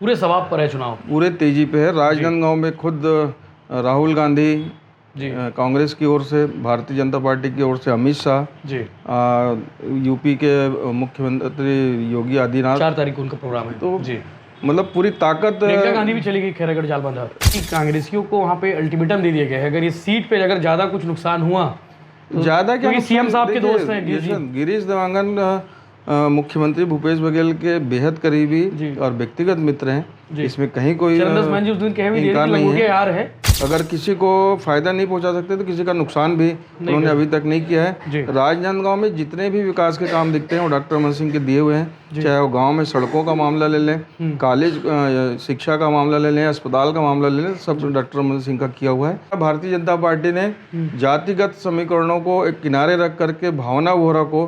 पूरे सवाब पर है चुनाव। पूरे तेजी पे है। राजनांदगांव में खुद राहुल गांधी जी कांग्रेस की ओर से, भारतीय जनता पार्टी की ओर से अमित शाह जी, यूपी के मुख्यमंत्री योगी आदित्यनाथ, 4 तारीख को उनका प्रोग्राम है। तो जी, मतलब पूरी ताकत। प्रियंका गांधी भी चली गई खैरागढ़ जालबंद। कांग्रेसियों को वहाँ पे अल्टीमेटम दे दिया गया है, अगर इस सीट पे अगर ज्यादा कुछ नुकसान हुआ तो, ज़्यादा क्या, सीएम साहब के दोस्त हैं गिरीश देवांगन मुख्यमंत्री भूपेश बघेल के बेहद करीबी और व्यक्तिगत मित्र हैं। इसमें कहीं कोई चरणदास मान जी उस दिन कहे भी इनकार नहीं है। यार है, अगर किसी को फायदा नहीं पहुंचा सकते तो किसी का नुकसान भी उन्होंने अभी तक नहीं किया है। राजनांदगांव में जितने भी विकास के काम दिखते हैं वो डॉक्टर रमन सिंह के दिए हुए हैं। चाहे वो गांव में सड़कों का मामला ले लें, कॉलेज शिक्षा का मामला ले लें, अस्पताल का मामला ले लें, सब डॉक्टर रमन सिंह का किया हुआ है। भारतीय जनता पार्टी ने जातिगत समीकरणों को एक किनारे रख करके भावना वोहरा को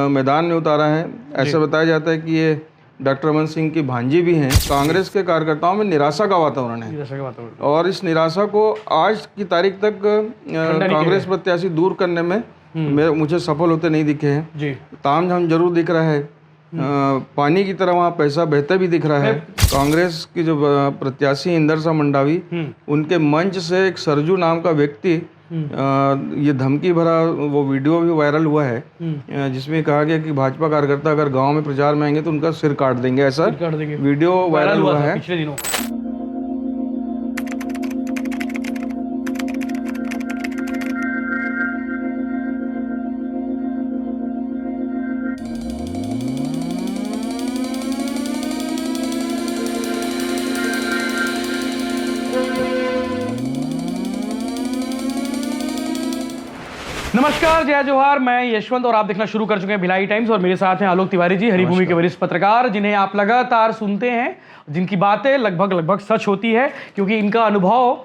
मैदान में उतारा है। ऐसा बताया जाता है कि ये डॉक्टर रमन सिंह की भांजी भी हैं। कांग्रेस के कार्यकर्ताओं में निराशा का वातावरण है और इस निराशा को आज की तारीख तक कांग्रेस प्रत्याशी दूर करने में मुझे सफल होते नहीं दिखे हैं। तामझाम जरूर दिख रहा है, पानी की तरह वहाँ पैसा बहता भी दिख रहा है। कांग्रेस की जो प्रत्याशी इंदर शाह मंडावी, उनके मंच से एक सरजू नाम का व्यक्ति ये धमकी भरा वो वीडियो भी वायरल हुआ है, जिसमें कहा गया कि भाजपा कार्यकर्ता अगर गांव में प्रचार में आएंगे तो उनका सिर काट देंगे। ऐसा वीडियो वायरल हुआ है पिछले दिनों। नमस्कार, जय जोहार, मैं यशवंत और आप देखना शुरू कर चुके हैं भिलाई टाइम्स और मेरे साथ हैं आलोक तिवारी जी, हरिभूमि के वरिष्ठ पत्रकार, जिन्हें आप लगातार सुनते हैं, जिनकी बातें लगभग सच होती है क्योंकि इनका अनुभव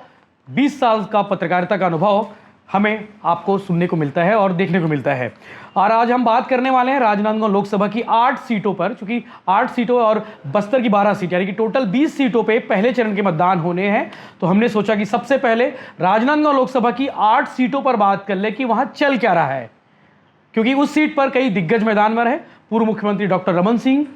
20 साल का पत्रकारिता का अनुभव हमें आपको सुनने को मिलता है और देखने को मिलता है। और आज हम बात करने वाले हैं राजनांदगांव लोकसभा की 8 सीटों पर, चूंकि 8 सीटों और बस्तर की 12 सीट यानी कि टोटल 20 सीटों पे पहले चरण के मतदान होने हैं। तो हमने सोचा कि सबसे पहले राजनांदगांव लोकसभा की 8 सीटों पर बात कर ले कि वहां चल क्या रहा है, क्योंकि उस सीट पर कई दिग्गज मैदानवर है। पूर्व मुख्यमंत्री डॉक्टर रमन सिंह,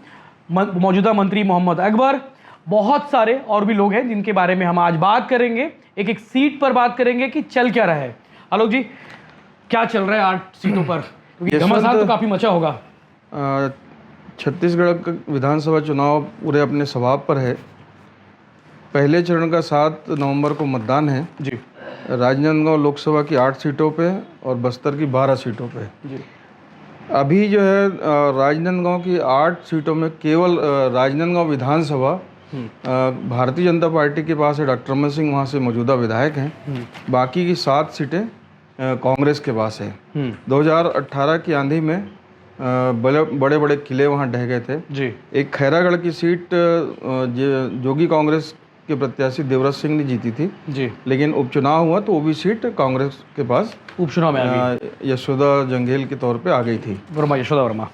मौजूदा मंत्री मोहम्मद अकबर, बहुत सारे और भी लोग हैं जिनके बारे में हम आज बात करेंगे। एक एक सीट पर बात करेंगे कि चल क्या रहा है। आलोक जी, क्या चल रहा है 8 सीटों पर, क्योंकि घमासान तो काफी मचा होगा। छत्तीसगढ़ विधानसभा चुनाव पूरे अपने स्वभाव पर है। पहले चरण का 7 नवंबर को मतदान है जी। राजनांदगांव लोकसभा की 8 सीटों पे और बस्तर की 12 सीटों पे जी। अभी जो है राजनांदगांव की 8 सीटों में केवल राजनांदगांव विधानसभा भारतीय जनता पार्टी के पास है, डॉक्टर रमन सिंह वहाँ से मौजूदा विधायक हैं। बाकी की 7 सीटें कांग्रेस के पास है। 2018 की आंधी में बड़े बड़े किले वहाँ ढह गए थे जी। एक खैरागढ़ की सीट जोगी कांग्रेस के प्रत्याशी देवराज सिंह ने जीती थी जी, लेकिन उपचुनाव हुआ तो वो भी सीट कांग्रेस के पास उपचुनाव में यशोदा जंघेल के तौर पे आ गई थी, यशोदा वर्मा।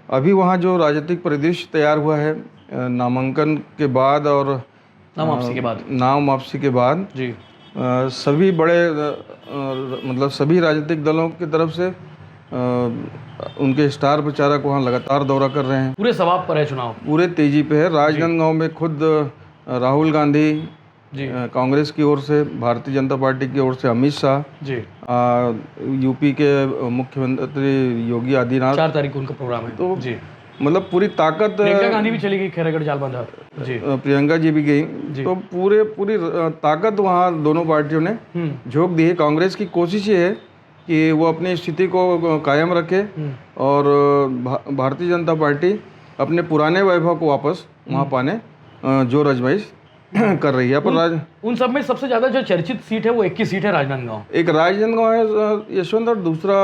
अभी वहाँ जो राजनीतिक परिदृश्य तैयार हुआ है नामांकन के बाद और नाम वापसी के बाद जी, सभी बड़े मतलब सभी राजनीतिक दलों की तरफ से उनके स्टार प्रचारक वहाँ लगातार दौरा कर रहे हैं। पूरे सवाब पर है चुनाव, पूरे तेजी पे है। राजनांदगांव में खुद राहुल गांधी कांग्रेस की ओर से, भारतीय जनता पार्टी की ओर से अमित शाह, यूपी के मुख्यमंत्री योगी आदित्यनाथ, 4 तारीख को उनका प्रोग्राम है। तो जी, मतलब पूरी ताकत। प्रियंका गांधी भी चली गई खैरागढ़ जालबंद जी, प्रियंका जी भी गई तो पूरी ताकत वहाँ दोनों पार्टियों ने झोंक दी है। कांग्रेस की कोशिश ये है कि वो अपनी स्थिति को कायम रखे और भारतीय जनता पार्टी अपने पुराने वैभव को वापस वहाँ पाने जोर आजमाइश कर रही है। पर उन सब में सबसे ज्यादा जो चर्चित सीट है वो एक की सीट है राजनांदगांव। एक राजनांदगांव है यशवंत, और दूसरा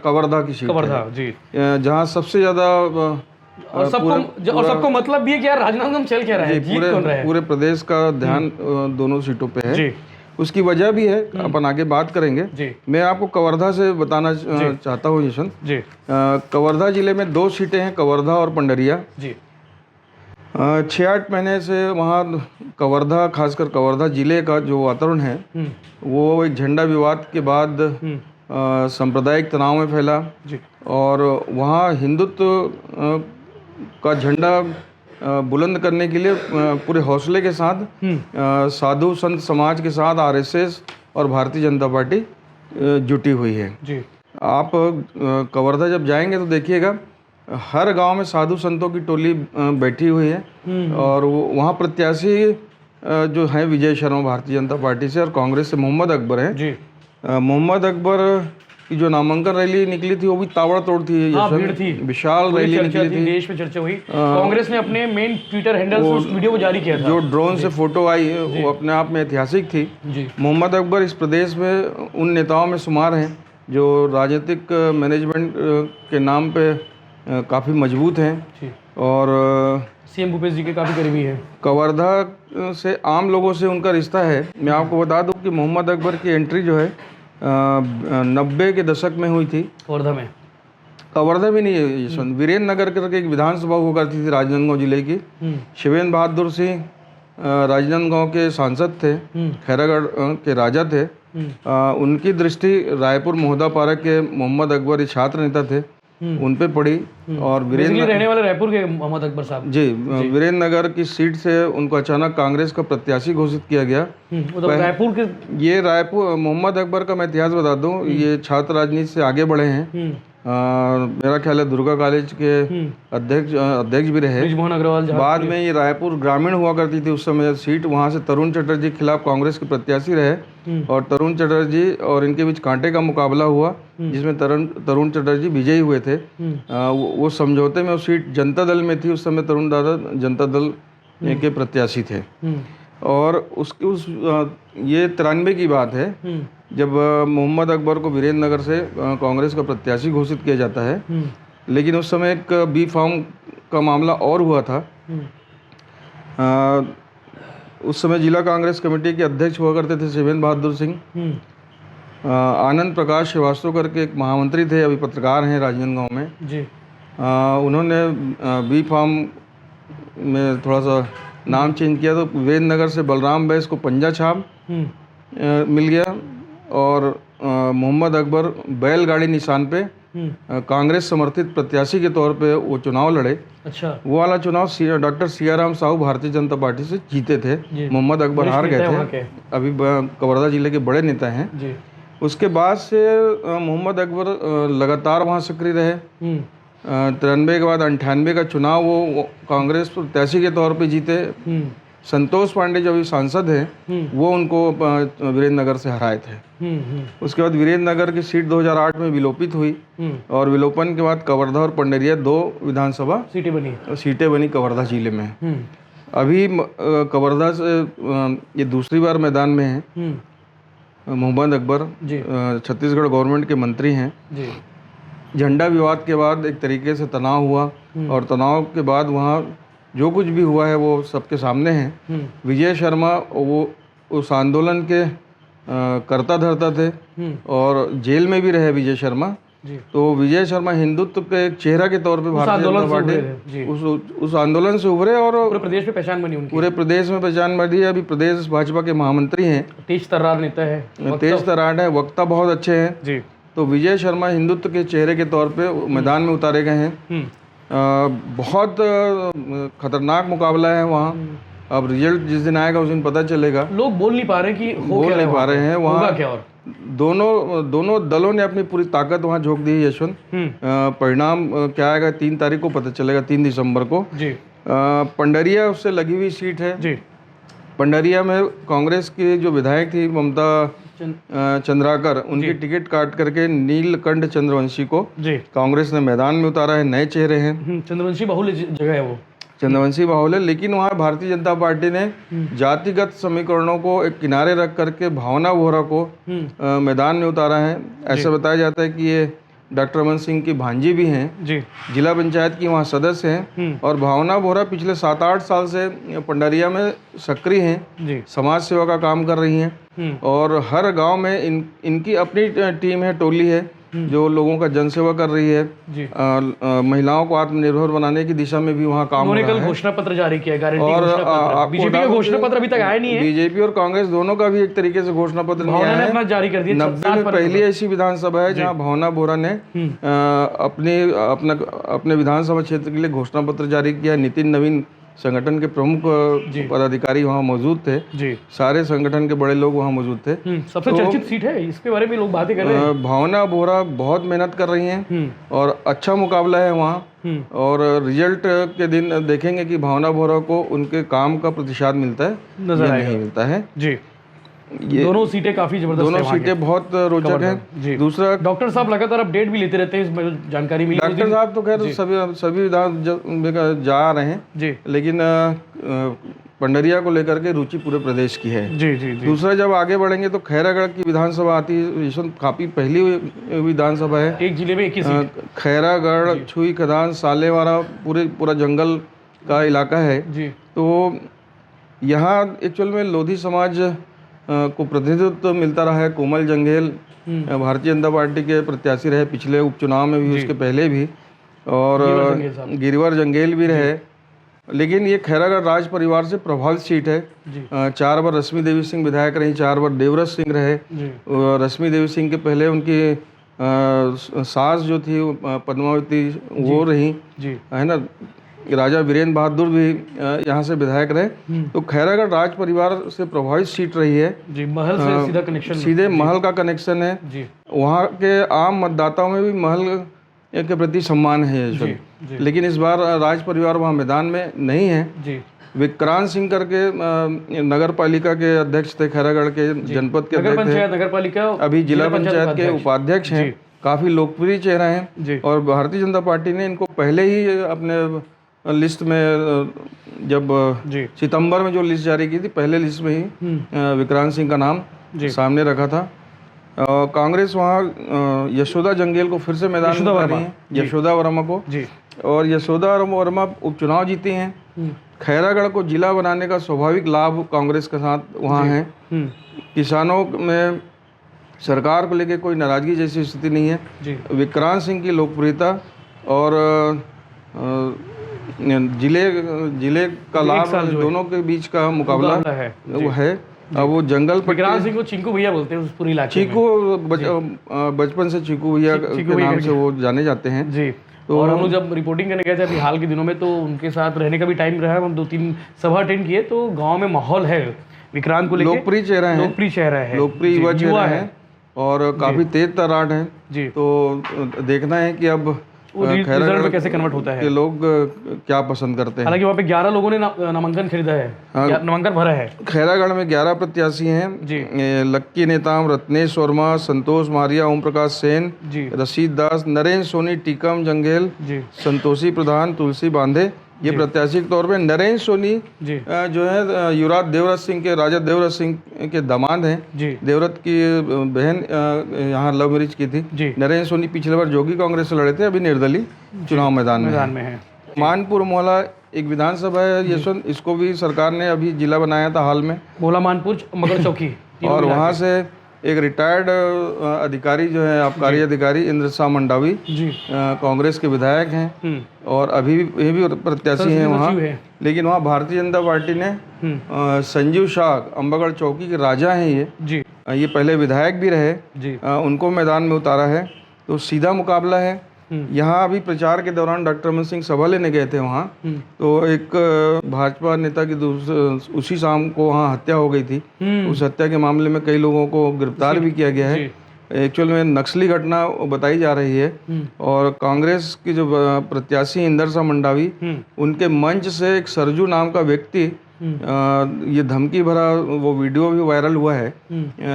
कवर्धा की सीट है जी, जहाँ सबसे ज्यादा और सबको मतलब भी है कि यार राजनांदगांव चल क्या रहा है, पूरे प्रदेश का ध्यान दोनों सीटों पे है। उसकी वजह भी है, अपन आगे बात करेंगे जी। मैं आपको कवर्धा से बताना चाहता हूँ यशवंत जी। कवर्धा जिले में 2 सीटें हैं, कवर्धा और पंडरिया जी। 6-8 महीने से वहाँ कवर्धा, खासकर कवर्धा जिले का जो वातावरण है वो एक झंडा विवाद के बाद सांप्रदायिक तनाव में फैला जी। और वहाँ हिंदुत्व का झंडा बुलंद करने के लिए पूरे हौसले के साथ साधु संत समाज के साथ आरएसएस और भारतीय जनता पार्टी जुटी हुई है जी। आप कवर्धा जब जाएंगे तो देखिएगा हर गांव में साधु संतों की टोली बैठी हुई है और वहाँ प्रत्याशी जो है विजय शर्मा भारतीय जनता पार्टी से और कांग्रेस से मोहम्मद अकबर है जी। मोहम्मद अकबर की जो नामांकन रैली निकली थी वो भी ताबड़तोड़ थी, हाँ, भीड़ थी, विशाल रैली निकली थी, देश में चर्चा हुई। कांग्रेस ने अपने मेन ट्विटर हैंडल से उस वीडियो को जारी किया था। जो ड्रोन से फोटो आई वो अपने आप में ऐतिहासिक थी जी। मोहम्मद अकबर इस प्रदेश में उन नेताओं में शुमार हैं जो राजनीतिक मैनेजमेंट के नाम पे काफ़ी मजबूत हैं और सीएम भूपेश जी के काफ़ी करीबी है। कवर्धा से आम लोगों से उनका रिश्ता है। मैं आपको बता दूं कि मोहम्मद अकबर की एंट्री जो है 90 के दशक में हुई थी कवर्धा में। कवर्धा भी नहीं है, वीरेंद्र नगर करके एक विधानसभा हुआ करती थी राजनांदगांव जिले की। शिवेंद्र बहादुर सिंह राजनांदगांव के सांसद थे, खैरागढ़ के राजा थे। उनकी दृष्टि रायपुर मोहदा पारा के मोहम्मद अकबर छात्र नेता थे उन पे पड़ी और वीरेंद्र रहने वाले रायपुर के मोहम्मद अकबर साहब जी वीरेंद्र नगर की सीट से उनको अचानक कांग्रेस का प्रत्याशी घोषित किया गया। रायपुर के ये रायपुर मोहम्मद अकबर का मैं इतिहास बता दूं, ये छात्र राजनीति से आगे बढ़े हैं। मेरा ख्याल है दुर्गा कॉलेज के अध्यक्ष भी रहे। ब्रिजमोहन अग्रवाल बाद में ये रायपुर ग्रामीण हुआ करती थी उस समय सीट, वहाँ से तरुण चटर्जी के खिलाफ कांग्रेस के प्रत्याशी रहे और तरुण चटर्जी और इनके बीच कांटे का मुकाबला हुआ जिसमें तरुण चटर्जी विजयी हुए थे। वो समझौते में वो सीट जनता दल में थी, उस समय तरुण दादा जनता दल के प्रत्याशी थे। और ये 93 की बात है जब मोहम्मद अकबर को वीरेंद्र नगर से कांग्रेस का प्रत्याशी घोषित किया जाता है। लेकिन उस समय एक बी फार्म का मामला और हुआ था। उस समय जिला कांग्रेस कमेटी के अध्यक्ष हुआ करते थे शिवेंद्र बहादुर सिंह। आनंद प्रकाश श्रीवास्तव करके एक महामंत्री थे, अभी पत्रकार हैं राजनांदगांव में जी। उन्होंने बी फार्म में थोड़ा सा नाम चेंज किया तो वीरेंद्र नगर से बलराम बैस को पंजा छाप मिल गया और मोहम्मद अकबर बैलगाड़ी निशान पे कांग्रेस समर्थित प्रत्याशी के तौर पे वो चुनाव लड़े। अच्छा। वो वाला चुनाव डॉक्टर सियाराम साहू भारतीय जनता पार्टी से जीते थे। मोहम्मद अकबर हार गए थे, अभी कवर्धा जिले के बड़े नेता हैं जी। उसके बाद से मोहम्मद अकबर लगातार वहाँ सक्रिय रहे। 93 के बाद 98 का चुनाव वो कांग्रेस प्रत्याशी के तौर पे जीते। संतोष पांडे जो अभी सांसद हैं वो उनको वीरेंद्र नगर से हराए थे। उसके बाद वीरेंद्र नगर की सीट 2008 में विलोपित हुई और विलोपन के बाद कवर्धा और पंडरिया 2 विधानसभा सीटें बनी कवर्धा जिले में। अभी कवर्धा से ये दूसरी बार मैदान में है। मोहम्मद अकबर छत्तीसगढ़ गवर्नमेंट के मंत्री हैं। झंडा विवाद के बाद एक तरीके से तनाव हुआ और तनाव के बाद वहाँ जो कुछ भी हुआ है वो सबके सामने है। विजय शर्मा वो उस आंदोलन के कर्ता धर्ता थे और जेल में भी रहे विजय शर्मा। तो विजय शर्मा हिंदुत्व के एक चेहरा के तौर पे भारतीय जनता पार्टी उस आंदोलन से उभरे और पूरे प्रदेश में पहचान बनी उनकी। पूरे प्रदेश में पहचान बनी। अभी प्रदेश भाजपा के महामंत्री हैं। तेज तर्रार नेता है, तेज तर्रार है, वक्ता बहुत अच्छे हैं जी। तो विजय शर्मा हिंदुत्व के चेहरे के तौर पे मैदान में उतारे गए हैं। बहुत खतरनाक मुकाबला है वहाँ। अब रिजल्ट जिस दिन आएगा उस दिन पता चलेगा। लोग बोल नहीं पा रहे कि बोल नहीं पा रहे हैं वहाँ क्या। और दोनों दलों ने अपनी पूरी ताकत वहाँ झोंक दी है यशवंत। परिणाम क्या आएगा 3 तारीख को पता चलेगा, 3 दिसंबर को जी। पंडरिया उससे लगी हुई सीट है जी। पंडरिया में कांग्रेस की जो विधायक थी ममता चंद्राकर, उनकी टिकट काट करके नीलकंठ चंद्रवंशी को कांग्रेस ने मैदान में उतारा है। नए चेहरे हैं। चंद्रवंशी बाहुल्य जगह है वो, चंद्रवंशी बाहुल्य। लेकिन वहाँ भारतीय जनता पार्टी ने जातिगत समीकरणों को एक किनारे रख करके भावना वोहरा को मैदान में उतारा है। ऐसा बताया जाता है कि ये डॉक्टर रमन सिंह की भांजी भी हैं जी। जिला पंचायत की वहाँ सदस्य हैं और भावना वोहरा पिछले 7-8 साल से पंडरिया में सक्रिय हैं, समाज सेवा का काम कर रही हैं और हर गांव में इनकी अपनी टीम है, टोली है जो लोगों का जनसेवा कर रही है। जी। महिलाओं को आत्मनिर्भर बनाने की दिशा में भी वहाँ काम हो उन्होंने रहा कल है। घोषणा पत्र जारी किया, गारंटी और घोषणा पत्र। बीजेपी का घोषणा पत्र अभी तक आया नहीं है। बीजेपी और कांग्रेस दोनों का भी एक तरीके से घोषणा पत्र नहीं आया है। अपना जारी कर दिया। 90 में पहली ऐसी विधानसभा है जहां भावना बोरा ने अपने विधानसभा क्षेत्र के लिए घोषणा पत्र जारी किया। नितिन नवीन संगठन के प्रमुख पदाधिकारी वहां मौजूद थे। जी। सारे संगठन के बड़े लोग वहां मौजूद थे। सबसे चर्चित सीट है, इसके बारे में लोग बातें कर रहे हैं। भावना बोरा बहुत मेहनत कर रही हैं और अच्छा मुकाबला है वहाँ। और रिजल्ट के दिन देखेंगे कि भावना बोरा को उनके काम का प्रतिशत मिलता है या नहीं मिलता है। जी। ये दोनों सीटें काफी जबरदस्त, दोनों सीटें बहुत रोचक हैं। दूसरा, डॉक्टर साहब लगातार अपडेट भी लेते रहते हैं, इसमें जानकारी मिली। डॉक्टर साहब तो खैर सभी विधान जा रहे हैं जी, लेकिन पंडरिया को लेकर के रुचि पूरे प्रदेश की है। जी जी जी। दूसरा, जब आगे बढ़ेंगे तो खैरागढ़ की विधानसभा आती है, काफी पहली विधानसभा है। एक जिले में एक ही सीट। खैरागढ़, छुई खदान, सालेवाड़ा, पूरा जंगल का इलाका है जी। तो यहाँ एक्चुअल में लोधी समाज को प्रतिनिधित्व मिलता रहा है। कोमल जंगेल भारतीय जनता पार्टी के प्रत्याशी रहे पिछले उपचुनाव में भी, उसके पहले भी, और गिरिवर जंगेल भी रहे। लेकिन ये खैरागढ़ राज परिवार से प्रभावित सीट है। 4 बार रश्मि देवी सिंह विधायक रही, 4 बार देवव्रत सिंह रहे। रश्मि देवी सिंह के पहले उनकी सास जो थी पद्मावती वो रही है ना। राजा वीरेंद्र बहादुर भी यहाँ से विधायक रहे। तो खैरागढ़ राज परिवार से प्रभावित सीट रही है जी। महल से सीधा कनेक्शन, सीधे महल का कनेक्शन है जी। वहाँ के आम मतदाताओं में भी महल के प्रति सम्मान है जी, जी। लेकिन इस बार राज परिवार वहाँ मैदान में नहीं है जी। विक्रांत सिंह करके नगर पालिका के अध्यक्ष थे, खैरागढ़ के जनपद के अध्यक्ष थे, नगर पालिका अभी जिला पंचायत के उपाध्यक्ष हैं। काफी लोकप्रिय चेहरा है और भारतीय जनता पार्टी ने इनको पहले ही अपने लिस्ट में, जब सितंबर में जो लिस्ट जारी की थी, पहले लिस्ट में ही विक्रांत सिंह का नाम सामने रखा था। कांग्रेस वहाँ यशोदा जंगेल को फिर से मैदान में उतारी है, यशोदा वर्मा को जी। और यशोदा वर्मा उपचुनाव जीती हैं। खैरागढ़ को जिला बनाने का स्वाभाविक लाभ कांग्रेस के साथ वहाँ है। किसानों में सरकार को लेकर कोई नाराजगी जैसी स्थिति नहीं है। विक्रांत सिंह की लोकप्रियता और जिले का लाभ, दोनों के बीच का मुकाबला है वो है। अब वो जंगल पर विक्रांत सिंह को चिंकू भैया बोलते हैं उस पूरी इलाके में। चिंकू बचपन से चिंकू भैया के नाम से वो जाने जाते हैं जी। तो और हम लोग जब रिपोर्टिंग करने गए थे अभी हाल के दिनों में, तो उनके साथ रहने का भी टाइम रहा। हम 2-3 सभा अटेंड किए, तो गाँव में माहौल है विक्रांत को लेकर। लोकप्रिय चेहरा है, लोकप्रिय युवा चेहरा है और काफी तेज तर्राट है जी। तो देखना है कि अब रिजल्ट में कैसे कन्वर्ट होता है, कि लोग क्या पसंद करते हैं। हालांकि वहाँ पे 11 लोगों ने नामांकन खरीदा है, नामांकन भरा है। खैरागढ़ में 11 प्रत्याशी हैं जी। लक्की नेताम, रत्नेश वर्मा, संतोष मारिया, ओम प्रकाश सेन, रशीद दास, नरेंद्र सोनी, टीकम जंगेल, संतोषी प्रधान, तुलसी बांधे, ये प्रत्याशी के तौर पे। नरेंद्र सोनी जो है युवराज देवव्रत सिंह के, राजा देवव्रत सिंह के दामाद हैं। देवव्रत की बहन यहाँ लव मैरिज की थी। नरेंद्र सोनी पिछले बार जोगी कांग्रेस से लड़े थे, अभी निर्दलीय चुनाव मैदान में है। मानपुर मोहला एक विधानसभा है यशवंत, इसको भी सरकार ने अभी जिला बनाया था हाल में, मोहला मानपुर मगर चौकी। और वहाँ से एक रिटायर्ड अधिकारी जो है आबकारी अधिकारी इंद्र शाह मंडावी कांग्रेस के विधायक हैं और अभी ये भी प्रत्याशी हैं वहाँ। लेकिन वहाँ भारतीय जनता पार्टी ने संजीव शाह, अंबागढ़ चौकी के राजा हैं ये पहले विधायक भी रहे, उनको मैदान में उतारा है। तो सीधा मुकाबला है। यहाँ अभी प्रचार के दौरान डॉक्टर रमन सिंह सभा लेने गए थे वहाँ, तो एक भाजपा नेता की उसी शाम को वहाँ हत्या हो गई थी। उस हत्या के मामले में कई लोगों को गिरफ्तार भी किया गया है। एक्चुअल में नक्सली घटना बताई जा रही है। और कांग्रेस की जो प्रत्याशी इंदर शाह मंडावी, उनके मंच से एक सरजू नाम का व्यक्ति, ये धमकी भरा वो वीडियो भी वायरल हुआ है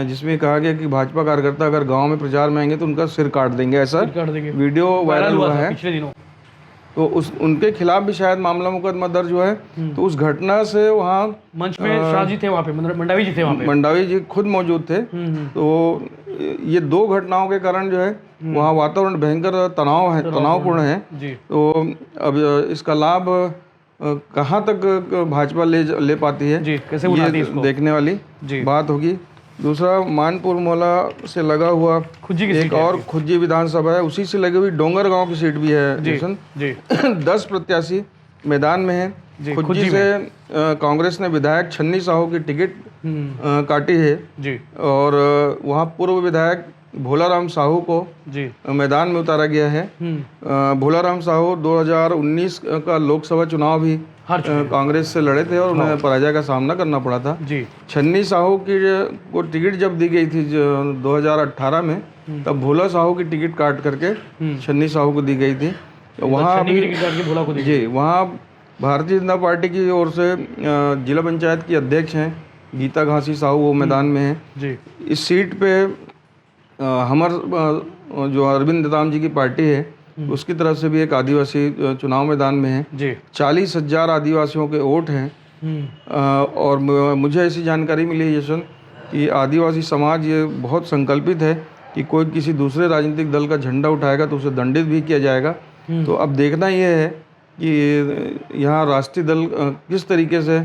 जिसमें कहा गया कि भाजपा कार्यकर्ता अगर गांव में प्रचार में आएंगे तो उनका सिर काट देंगे, ऐसा वीडियो वायरल हुआ है पिछले दिनों। तो उनके खिलाफ भी शायद मामला मुकदमा दर्ज हुआ है। तो उस घटना से वहाँ मंच में शाह जी थे, वहाँ पे मंडावी जी थे, वहाँ पे मंडावी जी खुद मौजूद थे। तो ये 2 घटनाओं के कारण जो है वहाँ वातावरण भयंकर तनावपूर्ण है। तो अब इसका लाभ कहाँ तक भाजपा ले पाती है जी, कैसे ये देखने वाली बात होगी। दूसरा मानपुर मोला से लगा हुआ खुज्जी की एक सीट है और खुज्जी विधानसभा है, उसी से लगी हुई डोंगर गांव की सीट भी है जशन। जी 10 प्रत्याशी मैदान में हैं। जी, खुज्जी से कांग्रेस ने विधायक छन्नी साहू की टिकट काटी है जी और वहाँ पूर्व विधायक भोलाराम साहू को जी मैदान में उतारा गया है। भोलाराम साहू 2019 का लोकसभा चुनाव भी कांग्रेस से लड़े थे और उन्हें पराजय का सामना करना पड़ा था। जी छन्नी साहू की को टिकट जब दी गई थी 2018 में, तब भोला साहू की टिकट काट करके छन्नी साहू को दी गई थी। वहाँ भोला को जी वहाँ भारतीय जनता पार्टी की ओर से जिला पंचायत की अध्यक्ष हैं गीता घासी साहू, वो मैदान में हैं। जी इस सीट पे हमर जो अरविंद दाम जी की पार्टी है उसकी तरफ से भी एक आदिवासी चुनाव मैदान में है। जी 40,000 आदिवासियों के वोट हैं। और मुझे ऐसी जानकारी मिली है यशवंत कि आदिवासी समाज ये बहुत संकल्पित है कि कोई किसी दूसरे राजनीतिक दल का झंडा उठाएगा तो उसे दंडित भी किया जाएगा। तो अब देखना ये है कि यहाँ राष्ट्रीय दल किस तरीके से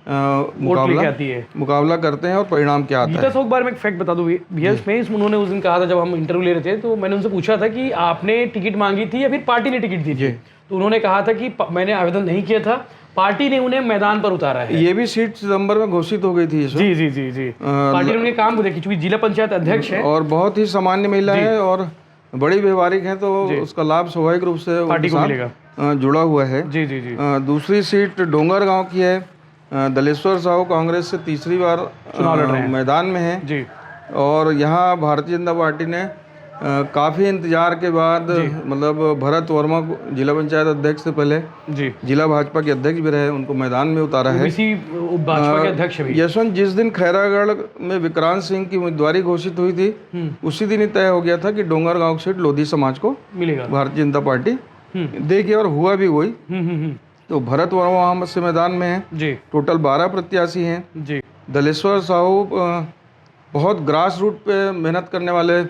मुकाबला करते हैं और परिणाम क्या आता है। गीता साहू के बारे में एक फैक्ट बता दूं भैया, इसमें उन्होंने उस दिन कहा था जब हम इंटरव्यू ले रहे थे, तो मैंने उनसे पूछा था कि आपने टिकट मांगी थी या फिर पार्टी ने टिकट दी थी, तो उन्होंने कहा था कि मैंने आवेदन नहीं किया था, पार्टी ने उन्हें मैदान पर उतारा है। ये भी सीट सितंबर में घोषित हो गई थी। जी जी जी जी पार्टी ने उनके काम को देखी, चूंकि जिला पंचायत अध्यक्ष है और बहुत ही सामान्य महिला है और बड़ी व्यवहारिक है, तो उसका लाभ स्वाभाविक रूप से पार्टी को मिलेगा, जुड़ा हुआ है। जी जी जी दूसरी सीट डोंगर गांव की है। दलेश्वर साहू कांग्रेस से तीसरी बार चुनाव लड़ रहे हैं, मैदान में है जी। और यहाँ भारतीय जनता पार्टी ने काफ़ी इंतजार के बाद मतलब भरत वर्मा को जिला पंचायत अध्यक्ष से पहले जी जिला भाजपा के अध्यक्ष भी रहे, उनको मैदान में उतारा है। इसी भाजपा के अध्यक्ष भी। यशवंत, जिस दिन खैरागढ़ में विक्रांत सिंह की उम्मीदवारी घोषित हुई थी उसी दिन ही तय हो गया था कि डोंगर गांव सीट लोधी समाज को मिलेगा, भारतीय जनता पार्टी देगी और हुआ भी वही। तो भरत वर्मा वहाँ से मैदान में है जी। टोटल 12 प्रत्याशी हैं जी। दलेश्वर साहू बहुत ग्रास रूट पे मेहनत करने वाले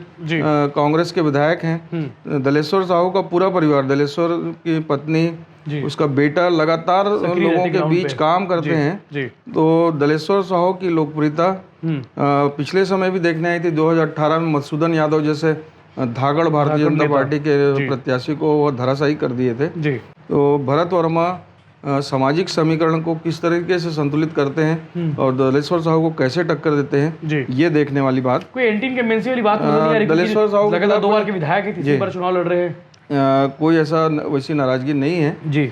कांग्रेस के विधायक हैं। दलेश्वर साहू का पूरा परिवार, दलेश्वर की पत्नी, उसका बेटा लगातार लोगों के बीच काम करते हैं। तो दलेश्वर साहू की लोकप्रियता पिछले समय भी देखने आई थी। 2018 में मधुसूदन यादव जैसे धागड़ भारतीय जनता पार्टी के प्रत्याशी को वो धराशायी कर दिए थे। तो भरत वर्मा सामाजिक समीकरण को किस तरीके से संतुलित करते हैं और दलेश्वर साहू को कैसे टक्कर देते हैं, ये देखने वाली बात। कोई एंटी इनकम्बेंसी वाली बात नहीं है। दलेश्वर साहू लगातार 2 बार के विधायक है, तीसरी बार चुनाव लड़ रहे हैं। कोई ऐसा वैसी नाराजगी नहीं है जी।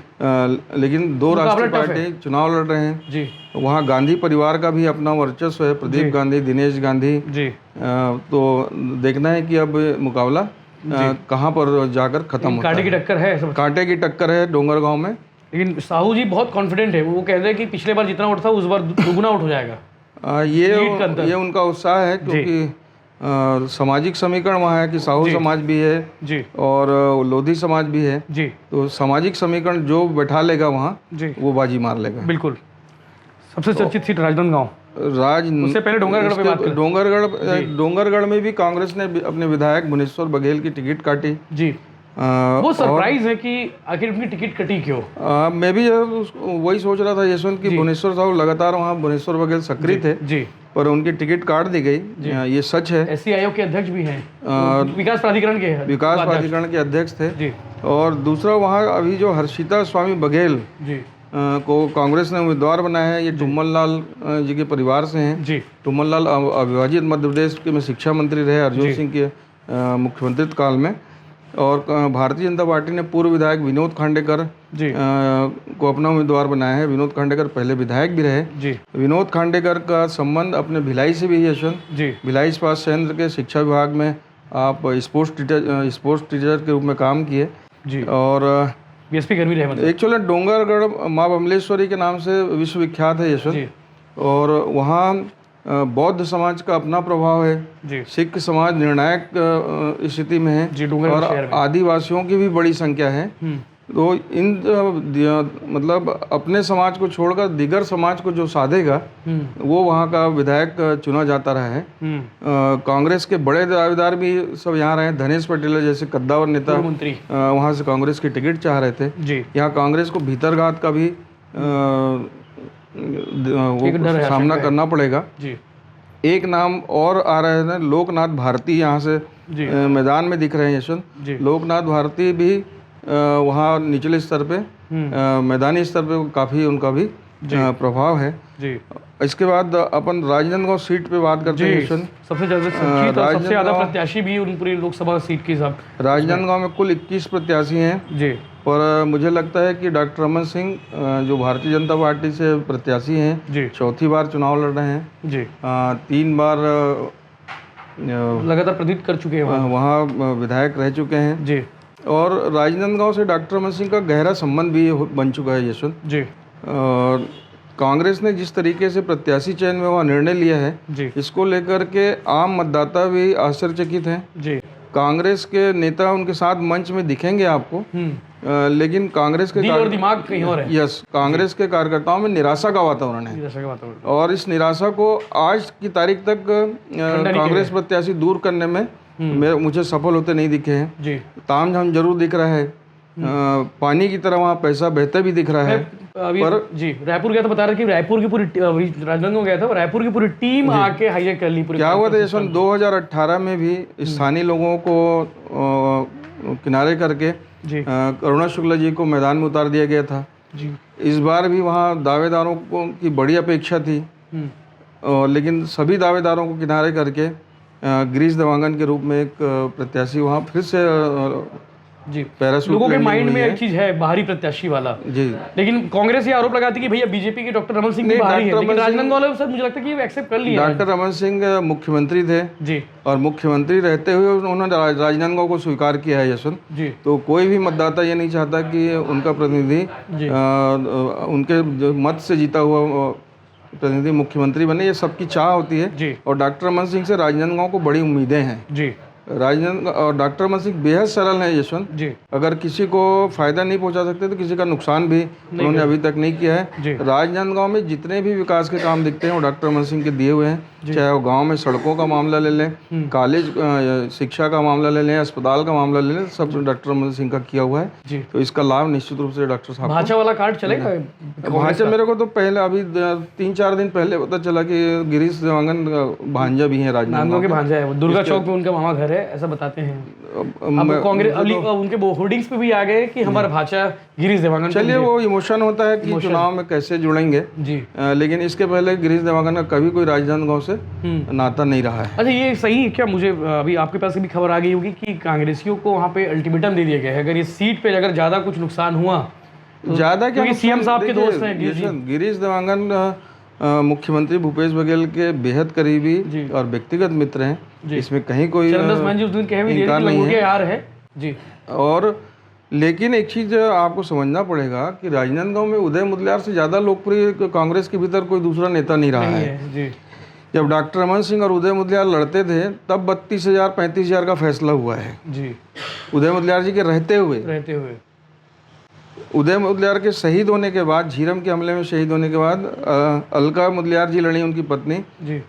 लेकिन 2 राष्ट्रीय पार्टी चुनाव लड़ रहे हैं जी। वहाँ गांधी परिवार का भी अपना वर्चस्व है, प्रदीप गांधी, दिनेश गांधी जी। तो देखना है कि अब मुकाबला कहाँ पर जाकर खत्म होता है। कांटे की टक्कर है, कांटे की टक्कर है डोंगर गाँव में। लेकिन साहू जी बहुत कॉन्फिडेंट है, वो कह रहे हैं कि पिछले बार जितना वोट था उस बार दुगुना वोट हो जाएगा। ये उनका उत्साह है क्योंकि सामाजिक समीकरण वहाँ है कि साहू समाज भी है जी और लोधी समाज भी है जी। तो सामाजिक समीकरण जो बैठा लेगा वहाँ वो बाजी मार लेगा। बिल्कुल। सबसे चर्चित सीट राजनांदगांव, उससे पहले डोंगरगढ़ पे बात करें। डोंगरगढ़ में भी कांग्रेस ने अपने विधायक भुवनेश्वर बघेल की टिकट काटी जी। वो सरप्राइज है कि आखिर उनकी टिकट कटी क्यों। मैं भी वही सोच रहा था यशवंत की भुवनेश्वर साहू लगातार वहाँ भुवनेश्वर बघेल सक्रिय थे जी, पर उनकी टिकट काट दी गई, ये सच है। एससी आयोग के अध्यक्ष भी हैं, विकास प्राधिकरण के अध्यक्ष थे जी। और दूसरा वहाँ अभी जो हर्षिता स्वामी बघेल जी को कांग्रेस ने उम्मीदवार बनाया है, ये टुम्मल लाल जी के परिवार से हैं जी। टुम्मल लाल अविभाजित मध्य प्रदेश के में शिक्षा मंत्री रहे अर्जुन सिंह के मुख्यमंत्री काल में। और भारतीय जनता पार्टी ने पूर्व विधायक विनोद खांडेकर जी को अपना उम्मीदवार बनाया है। विनोद खांडेकर पहले विधायक भी रहे जी। विनोद खांडेकर का संबंध अपने भिलाई से भी है यशवंत जी। भिलाई इस्पात संयंत्र के शिक्षा विभाग में आप स्पोर्ट्स टीचर के रूप में काम किए जी। और बीएसपी कर्मी रहे। एक्चुअली डोंगरगढ़ माँ बमलेश्वरी के नाम से विश्वविख्यात है यशवंत, और वहाँ बौद्ध समाज का अपना प्रभाव है जी। सिख समाज निर्णायक स्थिति में है जी, और आदिवासियों की भी बड़ी संख्या है। तो इन मतलब अपने समाज को छोड़कर दिगर समाज को जो साधेगा वो वहाँ का विधायक चुना जाता रहा है। कांग्रेस के बड़े दावेदार भी सब यहाँ रहे। धनेश पटेल जैसे कद्दावर नेता वहाँ से कांग्रेस की टिकट चाह रहे थे जी। यहाँ कांग्रेस को भीतरघात का भी वो सामना करना पड़ेगा जी। एक नाम और आ रहे हैं, लोकनाथ भारती, यहाँ से मैदान में दिख रहे हैं यशवंत। लोकनाथ भारती भी वहाँ निचले स्तर पे, मैदानी स्तर पे काफ़ी उनका भी प्रभाव है जी। इसके बाद अपन राजनांदगांव सीट पे बात करते हैं यशवंत। सबसे ज़्यादा प्रत्याशी भी उन पूरी लोकसभा सीट की सब राजनांदगांव में कुल 21 प्रत्याशी हैं जी। पर मुझे लगता है कि डॉक्टर रमन सिंह जो भारतीय जनता पार्टी से प्रत्याशी हैं जी, चौथी बार चुनाव लड़ रहे हैं जी। 3 बार लगातार प्रतिनिधित्व कर चुके हैं, वहाँ विधायक रह चुके हैं जी। और राजनांदगांव से डॉक्टर रमन सिंह का गहरा संबंध भी बन चुका है यशवंत जी। और कांग्रेस ने जिस तरीके से प्रत्याशी चयन में वह निर्णय लिया है जी, इसको लेकर के आम मतदाता भी आश्चर्यचकित हैं जी। कांग्रेस के नेता उनके साथ मंच में दिखेंगे आपको, लेकिन कांग्रेस के और दिमाग कहीं और है। यस, कांग्रेस के कार्यकर्ताओं में निराशा का वातावरण है और इस निराशा को आज की तारीख तक कांग्रेस प्रत्याशी दूर करने में मुझे सफल होते नहीं दिखे हैं जी। तामझाम जरूर दिख रहा है, पानी की तरह वहाँ पैसा बहता भी दिख रहा है। पर जी रायपुर गया तो बता रहे कि रायपुर की पूरी राजनांदगांव गया था, रायपुर की पूरी टीम आके हाईजैक कर ली पूरी। क्या हुआ था यशवंत, 2018 में भी स्थानीय लोगों को किनारे करके करुणा शुक्ला जी को मैदान में उतार दिया गया था जी। इस बार भी वहाँ दावेदारों को की बड़ी अपेक्षा थी, लेकिन सभी दावेदारों को किनारे करके गिरीश देवांगन के रूप में एक प्रत्याशी वहाँ फिर से जी। लोगों के माइंड में एक चीज है बाहरी प्रत्याशी वाला जी, लेकिन कांग्रेस ये आरोप लगाती कि भैया बीजेपी के डॉक्टर रमन सिंह बाहरी है, लेकिन राजनांदगांव वाले सर मुझे लगता है कि ये एक्सेप्ट कर लिया। डॉक्टर रमन सिंह मुख्यमंत्री थे जी, और मुख्यमंत्री रहते हुए उन्होंने राजनांदगांव को स्वीकार किया है यशवंत जी। तो कोई भी मतदाता ये नहीं चाहता कि उनका प्रतिनिधि उनके मत से जीता हुआ प्रतिनिधि मुख्यमंत्री बने, ये सबकी चाह होती है जी। और डॉक्टर रमन सिंह से राजनांदगांव को बड़ी उम्मीदें हैं जी। राजनांदगांव और डॉक्टर रमन सिंह बेहद सरल हैं यशवंत जी। अगर किसी को फायदा नहीं पहुंचा सकते तो किसी का नुकसान भी उन्होंने अभी तक नहीं किया है। राजनांदगांव में जितने भी विकास के काम दिखते हैं वो डॉक्टर रमन सिंह के दिए हुए हैं, चाहे वो गांव में सड़कों का मामला ले लें, कॉलेज शिक्षा का मामला ले लें, अस्पताल का मामला ले लें, सब डॉक्टर रमन सिंह का किया हुआ है जी। तो इसका लाभ निश्चित रूप से डॉक्टर साहब। भाजपा वाला कार्ड चलेगा? भाजपा मेरे को तो पहले अभी 3-4 दिन पहले पता चला कि गिरीश देवांगन भांजा भी है राजनांदगांव के, भांजा है, दुर्गा चौक में उनका मामा घर है ऐसा बताते हैं। कांग्रेस उनके होर्डिंग्स पे भी आ गए कि हमारा भाचा गिरीश देवांगन। चलिए वो इमोशन होता है कि चुनाव में कैसे जुड़ेंगे जी, लेकिन इसके पहले गिरीश देवांगन का कभी कोई राजनांदगांव से नाता नहीं रहा है। अच्छा ये सही है क्या? मुझे अभी आपके पास भी खबर आ गई होगी कि कांग्रेसियों को वहाँ पे अल्टीमेटम दे दिया गया है, अगर ये सीट पे अगर ज्यादा कुछ नुकसान हुआ तो ज्यादा क्या, सीएम साहब के दोस्त हैं गिरीश देवांगन मुख्यमंत्री भूपेश बघेल के बेहद करीबी और व्यक्तिगत मित्र हैं, इसमें कहीं कोई इनकार नहीं है जी। और लेकिन एक चीज आपको समझना पड़ेगा कि राजनांदगांव में उदय मुदलियार से ज्यादा लोकप्रिय कांग्रेस के भीतर कोई दूसरा नेता नहीं रहा है जी। जब डॉक्टर रमन सिंह और उदय मुदलियार लड़ते थे तब 32,000-35,000 का फैसला हुआ है जी, उदय मुदलियार जी के रहते हुए। उदय मुदलियार के शहीद होने के बाद, झीरम के हमले में शहीद होने के बाद अलका मुदलियार जी लड़ी, उनकी पत्नी जी।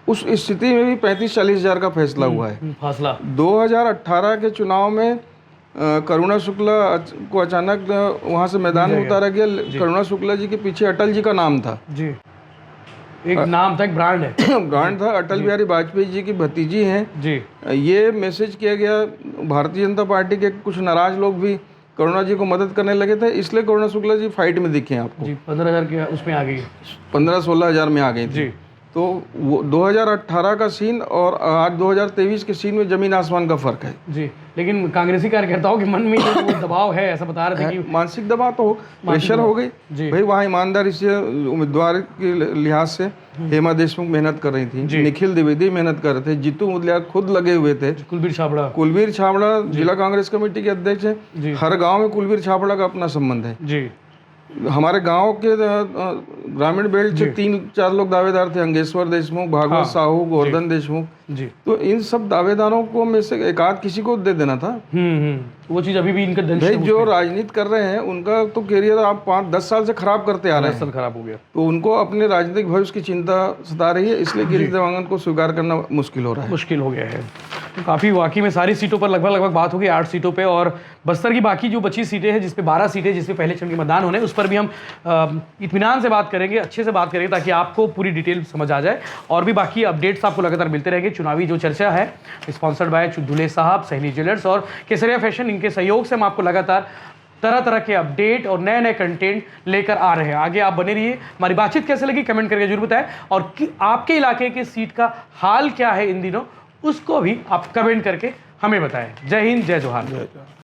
उस स्थिति में भी 35-40,000 का फैसला हुआ है फासला। 2018 के चुनाव में करुणा शुक्ला को अचानक वहां से मैदान में उतारा गया। करुणा शुक्ला जी के पीछे अटल जी का नाम था जी, एक नाम था, एक ब्रांड है ब्रांड था। अटल बिहारी वाजपेयी जी की भतीजी हैं जी। ये मैसेज किया गया, भारतीय जनता पार्टी के कुछ नाराज लोग भी करुणा जी को मदद करने लगे थे, इसलिए करुणा शुक्ला जी फाइट में दिखे आपको जी। 15,000 के उसमें आ गई, 15-16,000 में आ गई थी तो वो 2018 का सीन और आज 2023 के सीन में जमीन आसमान का फर्क है जी। लेकिन कांग्रेसी कार्यकर्ताओं के मन में जो वो दबाव है, ऐसा बता रहे थे कि मानसिक दबाव तो प्रेशर हो गई भाई। वहाँ ईमानदारी से उम्मीदवार के लिहाज से हेमा देशमुख मेहनत कर रही थी, निखिल द्विवेदी मेहनत कर रहे थे, जीतू मुदलियार खुद लगे हुए थे, कुलबीर छाबड़ा जिला कांग्रेस कमेटी के अध्यक्ष है। हर गाँव में कुलबीर छाबड़ा का अपना संबंध है जी। हमारे गांव के ग्रामीण बेल्ट से 3-4 लोग दावेदार थे, अंगेश्वर देशमुख, भागवत साहू, गोवर्धन देशमुख जी। तो इन सब दावेदारों को में से एक आध किसी को दे देना था। वो चीज अभी भी इनका भाई जो राजनीति कर रहे हैं उनका तो कैरियर आप 5-10 साल से खराब करते आ रहे हैं, खराब हो गया, तो उनको अपने राजनीतिक भविष्य की चिंता सता रही है, इसलिए गिरीश देवांगन को स्वीकार करना मुश्किल हो रहा है, मुश्किल हो गया है। तो काफ़ी वाकई में सारी सीटों पर लगभग बात होगी, 8 सीटों पे, और बस्तर की बाकी जो बची सीटें हैं, जिसपे 12 सीटें, जिसपे पहले चरण के मतदान होने, उस पर भी हम इत्मीनान से बात करेंगे, अच्छे से बात करेंगे, ताकि आपको पूरी डिटेल समझ आ जाए। और भी बाकी अपडेट्स आपको लगातार मिलते रहेंगे। चुनावी जो चर्चा है स्पॉन्सर्ड बाय दूल्हे साहब, सैनी ज्वेलर्स और केसरिया फैशन, इनके सहयोग से हम आपको लगातार तरह तरह के अपडेट और नए नए कंटेंट लेकर आ रहे हैं। आगे आप बने रहिए। हमारी बातचीत कैसे लगी कमेंट करके जरूर बताएं, और आपके इलाके की सीट का हाल क्या है इन दिनों, उसको भी आप कमेंट करके हमें बताएं। जय हिंद, जय जोहार।